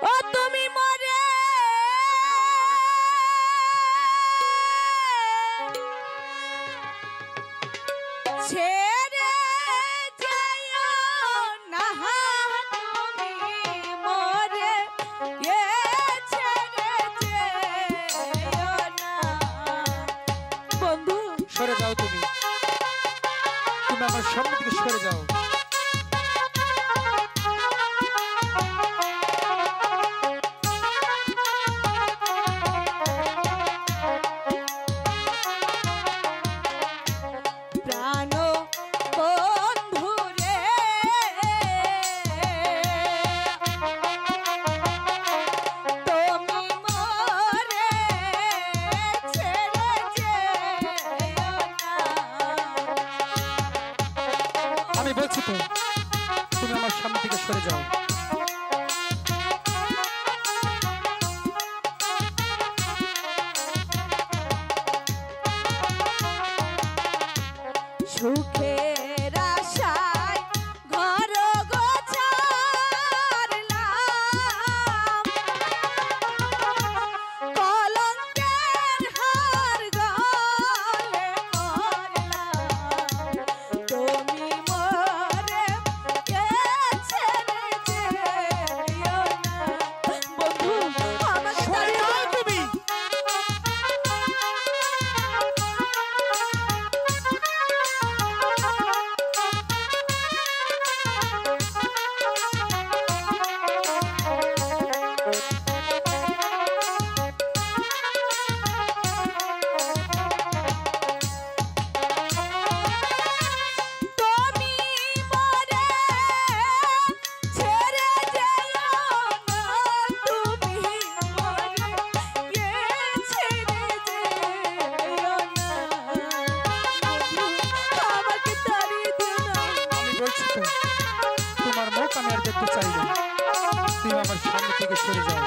ও তুমি মরে ছেড়ে যাও না, তুমি মরে ছেড়ে যেও না। বন্ধু সরে যাও, তুমি আমার সামনে থেকে সরে যাও। প্রাণ বন্ধু রে, তুমি মরে ছেড়ে যেও না। আমি বলছি তো, তুমি আমার সামনে থেকে সরে যাও। সুখের আশায় ঘর গোছারলাম, কলঙ্কের হার গলে পরলাম, তুমি মরে ছেড়ে যেও না। বন্ধু আমার সরে যাও তুমি। তোমার মুখ আমি আর দেখতে চাই না, তুমি আমার সামনে থেকে সরে যাও।